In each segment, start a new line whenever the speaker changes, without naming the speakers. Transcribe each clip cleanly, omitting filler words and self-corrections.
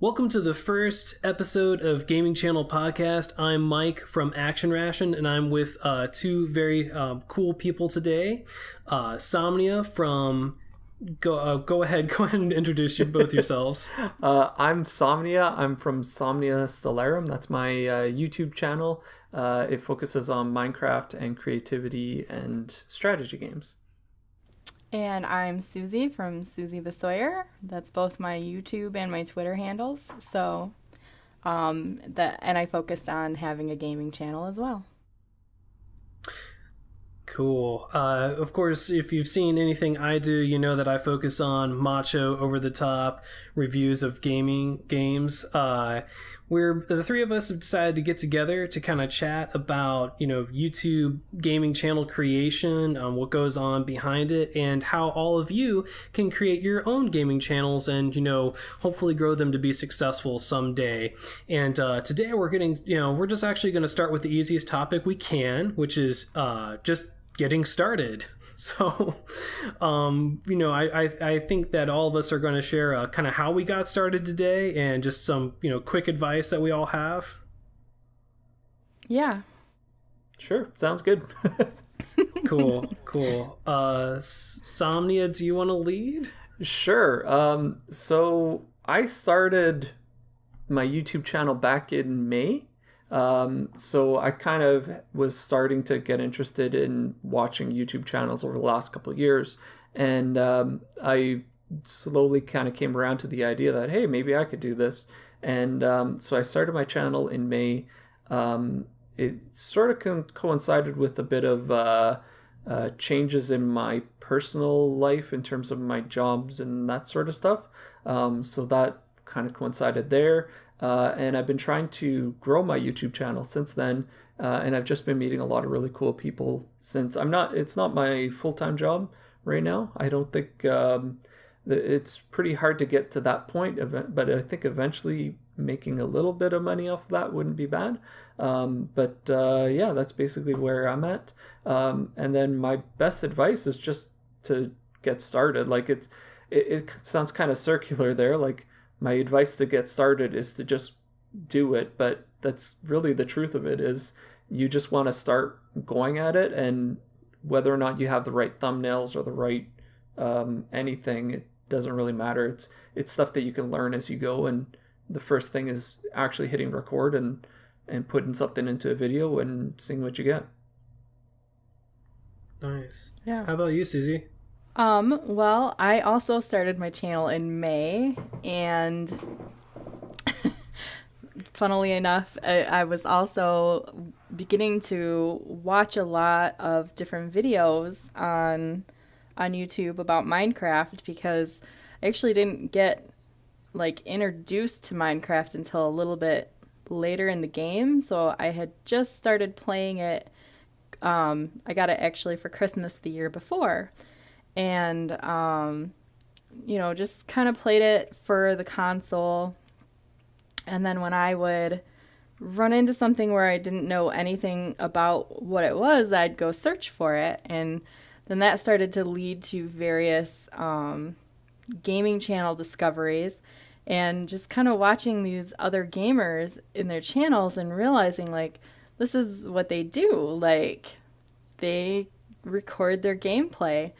Welcome to the first episode of Gaming Channel Podcast. I'm Mike from Ration, and I'm with two very cool people today. Somnia from... Go ahead and introduce you both yourselves.
I'm Somnia. I'm from Somnia Stellarum. That's my YouTube channel. It focuses on Minecraft and creativity and strategy games.
And I'm Suzie from Suzie the Sawyer. That's both my YouTube and my Twitter handles. So, and I focus on having a gaming channel as well. Cool.
Of course, if you've seen anything I do, you know that I focus on macho, over-the-top reviews of gaming games. The three of us have decided to get together to kind of chat about, YouTube gaming channel creation, what goes on behind it, and how all of you can create your own gaming channels and, hopefully grow them to be successful someday. And today we're just actually going to start with the easiest topic we can, which is just getting started. So, I think that all of us are going to share kind of how we got started today and just some, quick advice that we all have.
Yeah.
Sure. Sounds good.
Cool. Somnia, do you want to lead?
Sure. So I started my YouTube channel back in May. So I kind of was starting to get interested in watching YouTube channels over the last couple of years. And I slowly kind of came around to the idea that, hey, maybe I could do this. And so I started my channel in May. It sort of coincided with a bit of changes in my personal life in terms of my jobs and that sort of stuff. So that kind of coincided there. And I've been trying to grow my YouTube channel since then, and I've just been meeting a lot of really cool people since. It's not my full-time job right now. I don't think it's pretty hard to get to that point, but I think eventually making a little bit of money off of that wouldn't be bad. Yeah, that's basically where I'm at. And then my best advice is just to get started. Like it sounds kind of circular there, like my advice to get started is to just do it, but that's really the truth of it, is you just want to start going at it, and whether or not you have the right thumbnails or the right anything, it doesn't really matter. It's stuff that you can learn as you go, and the first thing is actually hitting record and putting something into a video and seeing what you get.
Nice.
Yeah.
How about you, Suzie?
Well, I also started my channel in May, and funnily enough, I was also beginning to watch a lot of different videos on YouTube about Minecraft, because I actually didn't get introduced to Minecraft until a little bit later in the game. So I had just started playing it. I got it actually for Christmas the year before. And, just kind of played it for the console. And then when I would run into something where I didn't know anything about what it was, I'd go search for it. And then that started to lead to various gaming channel discoveries, and just kind of watching these other gamers in their channels and realizing, this is what they do. They record their gameplay.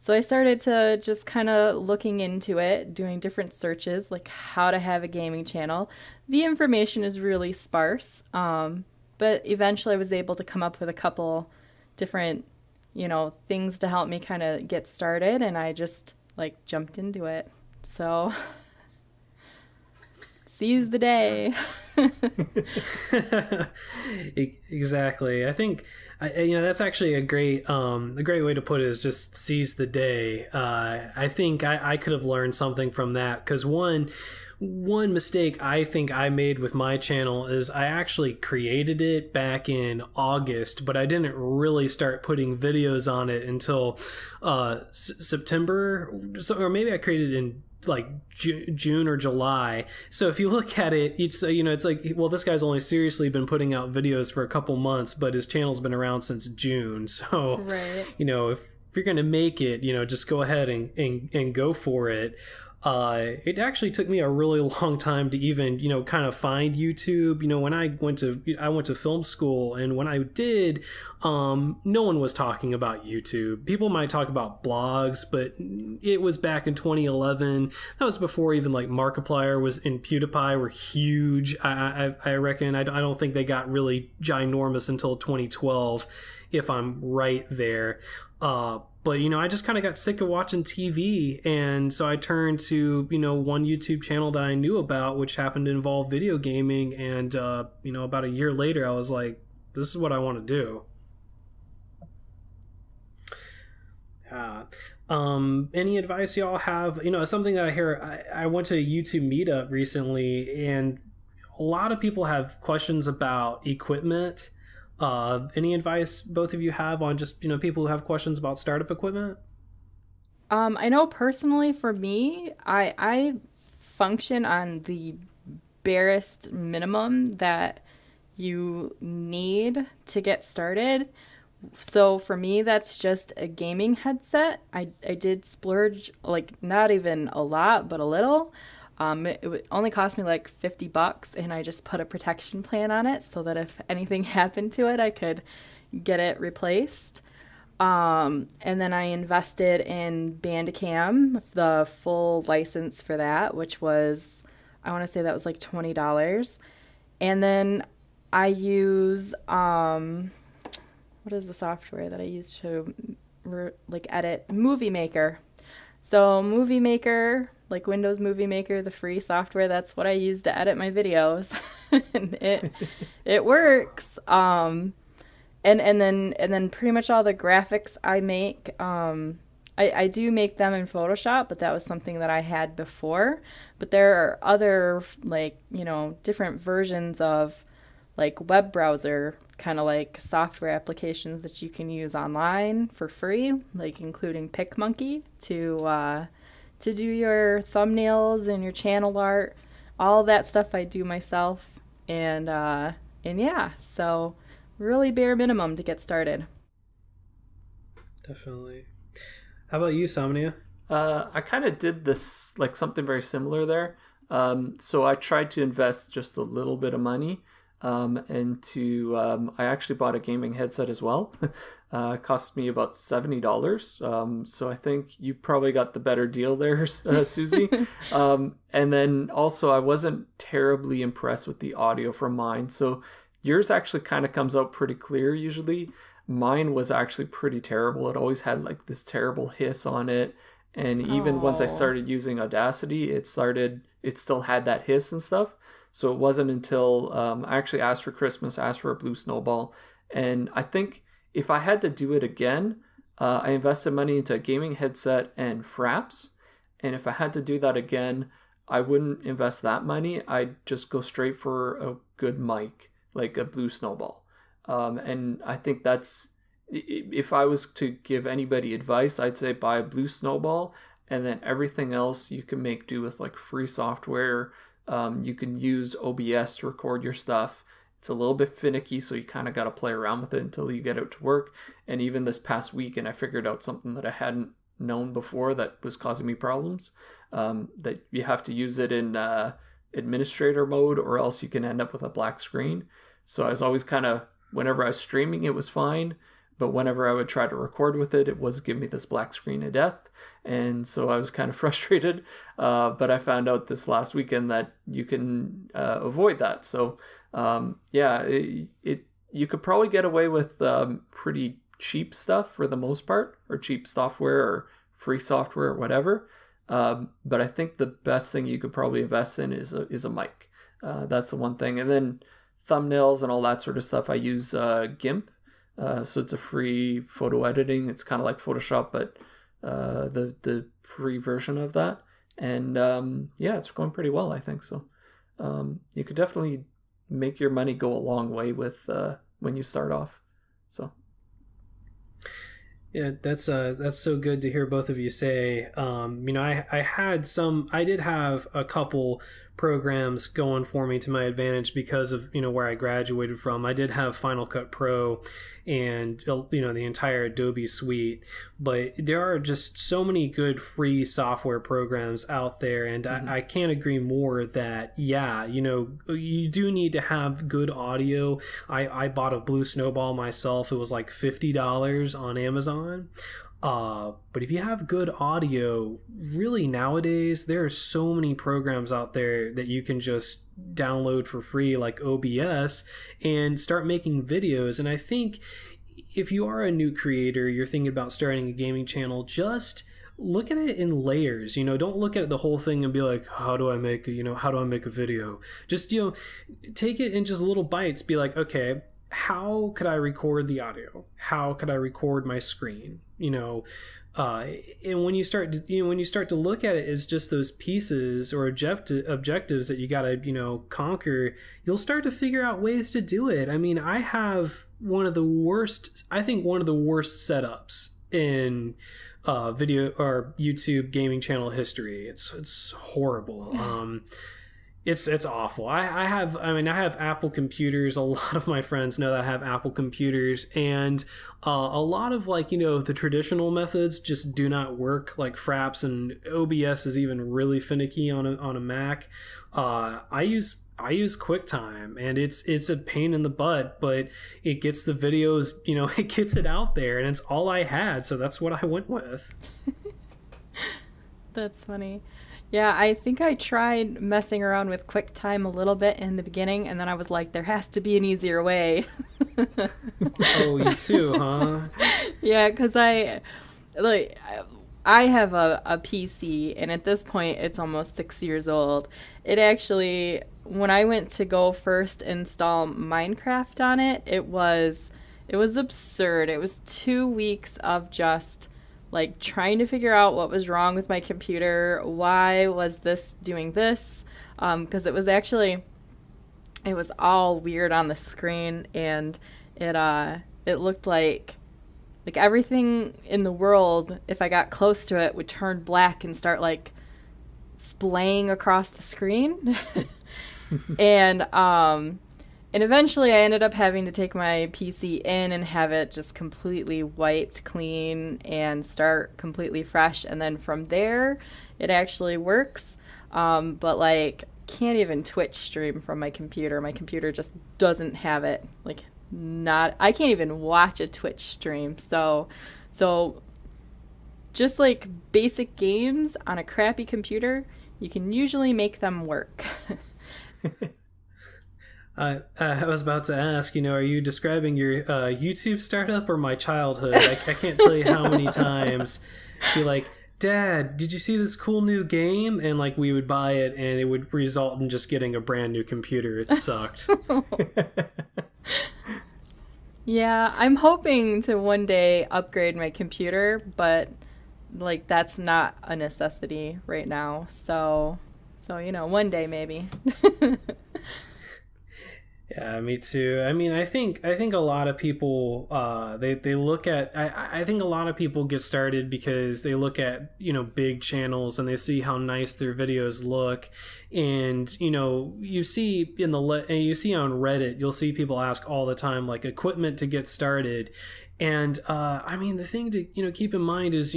So I started to just kind of looking into it, doing different searches, like how to have a gaming channel. The information is really sparse, but eventually I was able to come up with a couple different, things to help me kind of get started, and I just jumped into it. So seize the day.
Exactly. I think that's actually a great way to put it, is just seize the day. I think I could have learned something from that, because one mistake I think I made with my channel is I actually created it back in August, but I didn't really start putting videos on it until September, or maybe I created it in June or July. So if you look at it, it's well, this guy's only seriously been putting out videos for a couple months, but his channel's been around since June. So
right.
If you're gonna make it, just go ahead and go for it. It actually took me a really long time to even, kind of find YouTube. When I went to film school, and when I did, no one was talking about YouTube. People might talk about blogs, but it was back in 2011. That was before even like Markiplier and PewDiePie were huge. I reckon. I don't think they got really ginormous until 2012, if I'm right there. But, I just kind of got sick of watching TV. And so I turned to, one YouTube channel that I knew about, which happened to involve video gaming. And, about a year later, I was like, this is what I want to do. Any advice y'all have? Something that I hear, I went to a YouTube meetup recently, and a lot of people have questions about equipment. Any advice both of you have on just, people who have questions about startup equipment?
I know personally for me, I function on the barest minimum that you need to get started. So for me, that's just a gaming headset. I did splurge, like not even a lot, but a little. It only cost me like $50, and I just put a protection plan on it so that if anything happened to it, I could get it replaced. And then I invested in Bandicam, the full license for that, which was, I want to say that was like $20. And then I use, what is the software that I use to edit? Movie Maker. So Movie Maker, like Windows Movie Maker, the free software, that's what I use to edit my videos. And it works. And then pretty much all the graphics I make, I do make them in Photoshop, but that was something that I had before. But there are other different versions of like web browser kind of like software applications that you can use online for free, like including PicMonkey to do your thumbnails and your channel art. All that stuff I do myself, and yeah, so really bare minimum to get started.
Definitely. How about you, Somnia?
I kind of did this, like something very similar there. So I tried to invest just a little bit of money into, I actually bought a gaming headset as well. It cost me about $70. So I think you probably got the better deal there, Suzie. And then also I wasn't terribly impressed with the audio from mine. So yours actually kind of comes out pretty clear usually. Mine was actually pretty terrible. It always had like this terrible hiss on it. And even once I started using Audacity, it still had that hiss and stuff. So it wasn't until I actually asked for Christmas, asked for a blue snowball. And I think if I had to do it again, I invested money into a gaming headset and fraps. And if I had to do that again, I wouldn't invest that money. I'd just go straight for a good mic, like a blue snowball. And I think that's, if I was to give anybody advice, I'd say buy a blue snowball, and then everything else you can make do with like free software. You can use OBS to record your stuff. It's a little bit finicky, so you kind of got to play around with it until you get out to work. And even this past weekend, I figured out something that I hadn't known before that was causing me problems. That you have to use it in administrator mode, or else you can end up with a black screen. So I was always kind of, whenever I was streaming, it was fine. But whenever I would try to record with it, it was giving me this black screen of death. And so I was kind of frustrated. But I found out this last weekend that you can avoid that. So you could probably get away with pretty cheap stuff for the most part, or cheap software or free software or whatever. But I think the best thing you could probably invest in is a mic. That's the one thing. And then thumbnails and all that sort of stuff, I use GIMP. So it's a free photo editing. It's kind of like Photoshop, but the free version of that. And it's going pretty well, I think. So you could definitely make your money go a long way with when you start off. So
yeah, that's so good to hear both of you say. I did have a couple programs going for me to my advantage because of, where I graduated from. I did have Final Cut Pro and, the entire Adobe suite, but there are just so many good free software programs out there. And I can't agree more that, you do need to have good audio. I bought a Blue Snowball myself. It was like $50 on Amazon. But if you have good audio, really nowadays, there are so many programs out there that you can just download for free, like OBS, and start making videos. And I think if you are a new creator, you're thinking about starting a gaming channel, just look at it in layers. Don't look at the whole thing and be like, how do I make a video? Just, take it in just little bites. Be like, okay, how could I record the audio? How could I record my screen? And when you start to look at it as just those pieces or objectives that you gotta conquer, you'll start to figure out ways to do it. I mean, I have one of the worst setups in video or YouTube gaming channel history. It's horrible. It's awful. I have Apple computers. A lot of my friends know that I have Apple computers, and a lot of the traditional methods just do not work, like Fraps, and OBS is even really finicky on a Mac. I use QuickTime, and it's a pain in the butt, but it gets the videos, it gets it out there, and it's all I had, so that's what I went with.
That's funny. Yeah, I think I tried messing around with QuickTime a little bit in the beginning, and then I was like, there has to be an easier way.
Oh, you too, huh?
Yeah, because I have a PC, and at this point, it's almost 6 years old. It actually, when I went to go first install Minecraft on it, it was absurd. It was 2 weeks of just trying to figure out what was wrong with my computer. Why was this doing this? Because it was all weird on the screen, and it looked like everything in the world, if I got close to it, would turn black and start splaying across the screen. And eventually I ended up having to take my PC in and have it just completely wiped clean and start completely fresh. And then from there, it actually works. But can't even Twitch stream from my computer. My computer just doesn't have it. I can't even watch a Twitch stream. So just basic games on a crappy computer, you can usually make them work.
I was about to ask, are you describing your YouTube startup or my childhood? I can't tell you how many times be like, Dad, did you see this cool new game? And we would buy it, and it would result in just getting a brand new computer. It sucked.
Yeah, I'm hoping to one day upgrade my computer, but that's not a necessity right now. So one day maybe.
Yeah, me too. I mean, I think a lot of people they look at I think a lot of people get started because they look at big channels and they see how nice their videos look, and you see on Reddit, you'll see people ask all the time equipment to get started, and I mean, the thing to keep in mind is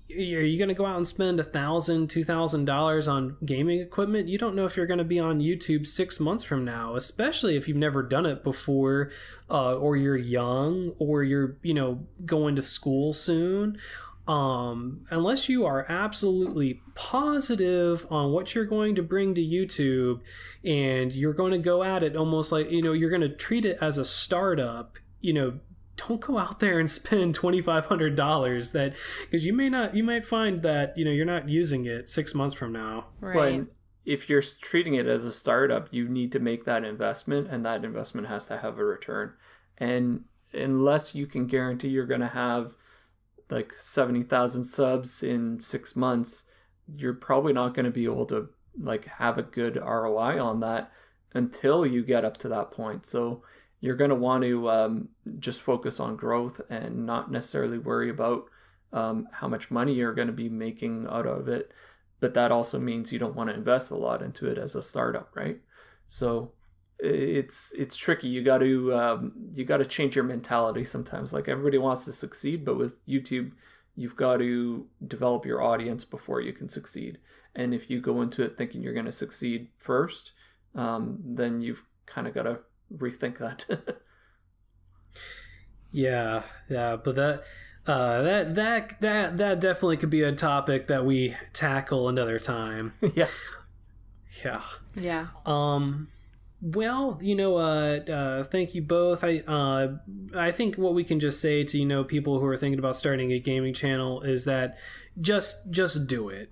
are you going to go out and spend $1,000, $2,000 on gaming equipment? You don't know if you're going to be on YouTube 6 months from now, especially if you've never done it before, or you're young, or you're, going to school soon. Unless you are absolutely positive on what you're going to bring to YouTube, and you're going to go at it almost you're going to treat it as a startup, don't go out there and spend $2,500 because you might find that you're not using it 6 months from now.
Right.
But if you're treating it as a startup, you need to make that investment, and that investment has to have a return. And unless you can guarantee you're going to have 70,000 subs in 6 months, you're probably not going to be able to have a good ROI on that until you get up to that point. So you're going to want to just focus on growth and not necessarily worry about how much money you're going to be making out of it. but that also means you don't want to invest a lot into it as a startup, right? So it's tricky. You got to change your mentality sometimes. Like, everybody wants to succeed, but with YouTube, you've got to develop your audience before you can succeed. And if you go into it thinking you're going to succeed first, then you've kind of got to rethink that.
Yeah, but that definitely could be a topic that we tackle another time.
Yeah.
Well, thank you both. I think what we can just say to, people who are thinking about starting a gaming channel is that just do it.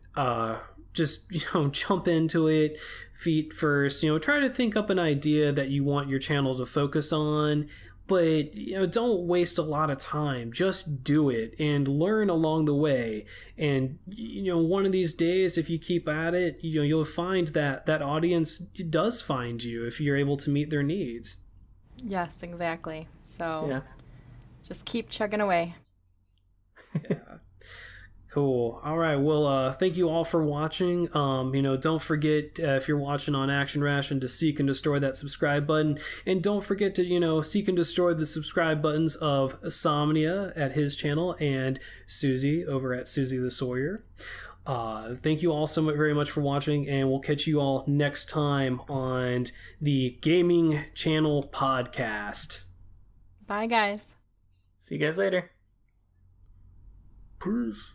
Just, jump into it feet first. Try to think up an idea that you want your channel to focus on, but don't waste a lot of time. Just do it and learn along the way. And one of these days, if you keep at it, you'll find that audience does find you if you're able to meet their needs.
Yes, exactly. So
yeah,
just keep chugging away.
Yeah. Cool. All right. Well, thank you all for watching. Don't forget, if you're watching on Action Ration, to seek and destroy that subscribe button. And don't forget to, seek and destroy the subscribe buttons of Somnia at his channel and Suzie over at Suzie the Sawyer. Thank you all so very much for watching, and we'll catch you all next time on the Gaming Channel Podcast.
Bye, guys.
See you guys later.
Peace.